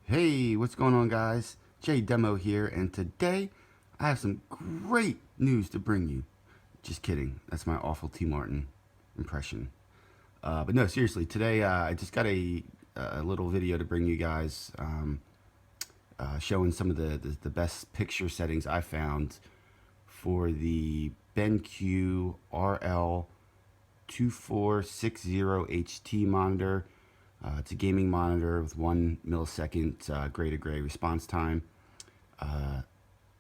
Hey, what's going on, guys? Jay Demo here, and today I have some great news to bring you. Just kidding, that's my awful T. Martin impression. But no, seriously, today I just got a little video to bring you guys showing some of the best picture settings I found for the BenQ RL2460HT monitor. It's a gaming monitor with 1 millisecond gray to gray response time.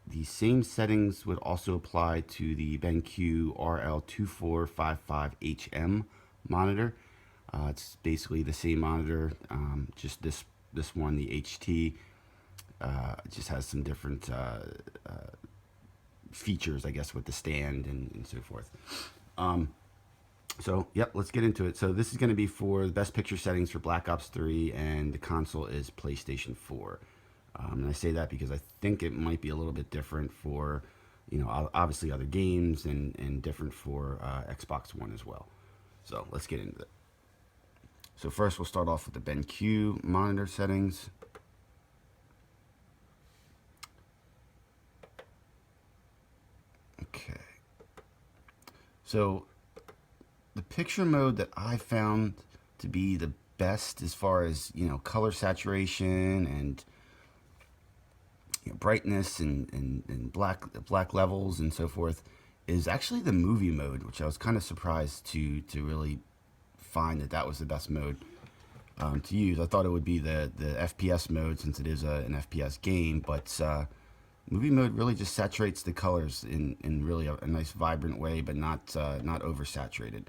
The same settings would also apply to the BenQ RL2455HM monitor. It's basically the same monitor, just this one, the HT, just has some different features, I guess, with the stand and so forth. So, yep, let's get into it. So this is going to be for the best picture settings for Black Ops 3, and the console is PlayStation 4. And I say that because I think it might be a little bit different for, obviously other games, and different for Xbox One as well. So let's get into it. So first we'll start off with the BenQ monitor settings. Okay. So the picture mode that I found to be the best as far as, color saturation and brightness and black levels and so forth is actually the movie mode, which I was kind of surprised to really find that was the best mode to use. I thought it would be the FPS mode, since it is an FPS game, but movie mode really just saturates the colors in really a nice vibrant way, but not oversaturated.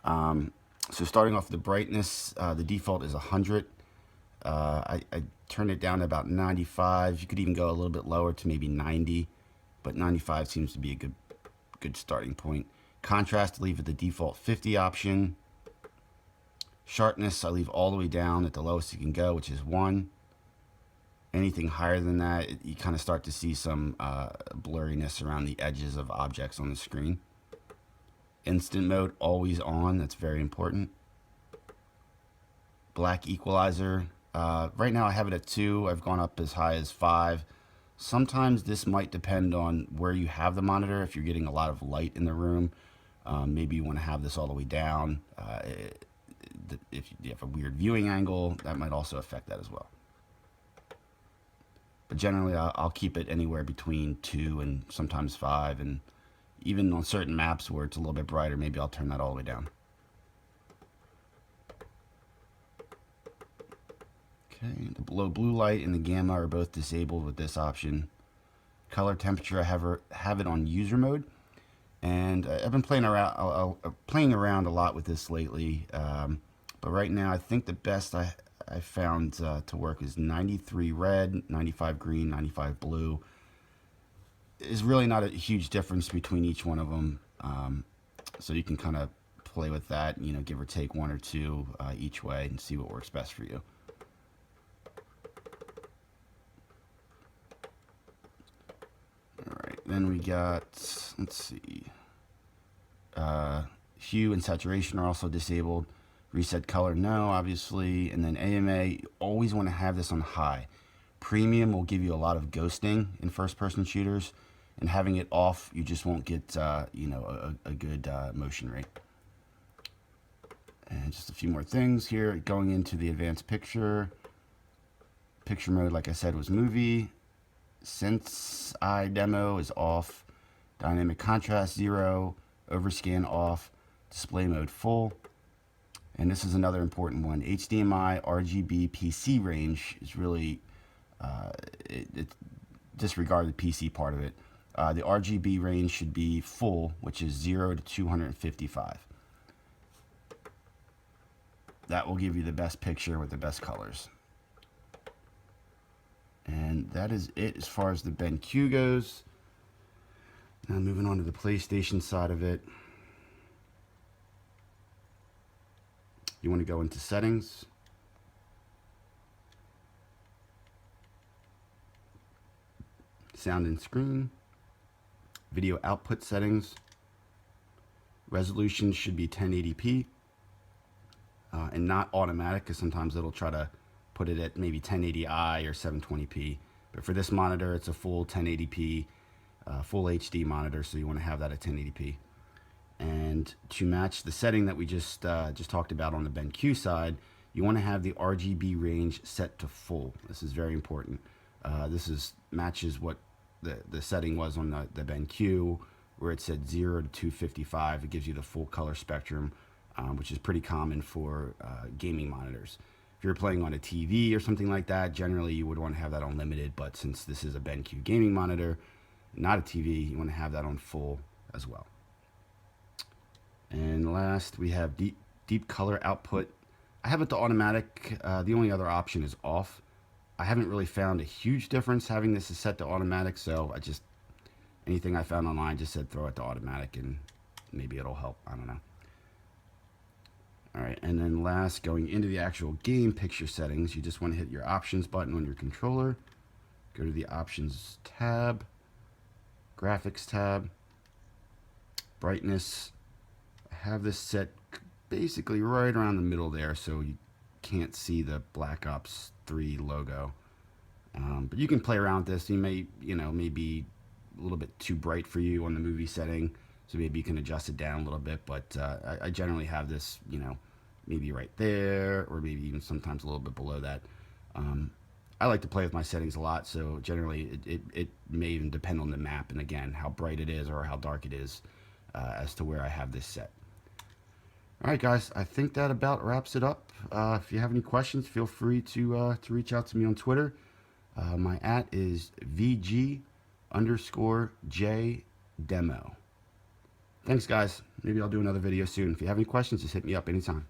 So starting off the brightness, the default is 100. I turned it down to about 95. You could even go a little bit lower to maybe 90, but 95 seems to be a good starting point. Contrast, I leave at the default 50 option. Sharpness, I leave all the way down at the lowest you can go, which is 1. Anything higher than that, you kind of start to see some blurriness around the edges of objects on the screen. Instant mode, always on. That's very important. Black equalizer. Right now I have it at 2. I've gone up as high as 5. Sometimes this might depend on where you have the monitor. If you're getting a lot of light in the room, maybe you want to have this all the way down. If you have a weird viewing angle, that might also affect that as well. But generally, I'll keep it anywhere between 2 and sometimes 5, and even on certain maps where it's a little bit brighter, maybe I'll turn that all the way down. Okay, the below blue light and the gamma are both disabled with this option. Color temperature, I have it on user mode, and I've been playing around a lot with this lately. But right now, I think the best I found to work is 93 red, 95 green, 95 blue. Is really not a huge difference between each one of them, so you can kind of play with that, give or take 1 or 2 each way, and see what works best for you. Alright, then we got, let's see, hue and saturation are also disabled. Reset color, no, obviously. And then AMA, you always want to have this on high. Premium will give you a lot of ghosting in first-person shooters, and having it off, you just won't get a good motion rate. And just a few more things here. Going into the advanced picture mode, like I said, was movie. Sense Eye demo is off. Dynamic contrast 0. Overscan off. Display mode full. And this is another important one. HDMI RGB PC range is really, disregard the PC part of it. The RGB range should be full, which is 0 to 255. That will give you the best picture with the best colors. And that is it as far as the BenQ goes. Now moving on to the PlayStation side of it. You want to go into settings. Sound and screen. Video output settings. Resolution should be 1080p. And not automatic, because sometimes it'll try to put it at maybe 1080i or 720p. But for this monitor, it's a full 1080p, full HD monitor, so you want to have that at 1080p. And to match the setting that we just talked about on the BenQ side, you want to have the RGB range set to full. This is very important. This matches what the setting was on the BenQ, where it said 0 to 255. It gives you the full color spectrum, which is pretty common for gaming monitors. If you're playing on a TV or something like that, generally you would want to have that on limited, but since this is a BenQ gaming monitor, not a TV, you want to have that on full as well. And last, we have deep color output. I have it to automatic. The only other option is off. I haven't really found a huge difference having this set to automatic, so anything I found online just said throw it to automatic and maybe it'll help. I don't know. All right, and then last, going into the actual game picture settings, you just want to hit your options button on your controller. Go to the options tab, graphics tab, brightness. I have this set basically right around the middle there, so you can't see the Black Ops 3 logo. But you can play around with this. You may be a little bit too bright for you on the movie setting, so maybe you can adjust it down a little bit. But I generally have this, maybe right there, or maybe even sometimes a little bit below that. I like to play with my settings a lot, so generally it may even depend on the map and again how bright it is or how dark it is as to where I have this set. All right, guys, I think that about wraps it up. If you have any questions, feel free to reach out to me on Twitter. My @ is VG_J demo. Thanks, guys. Maybe I'll do another video soon. If you have any questions, just hit me up anytime.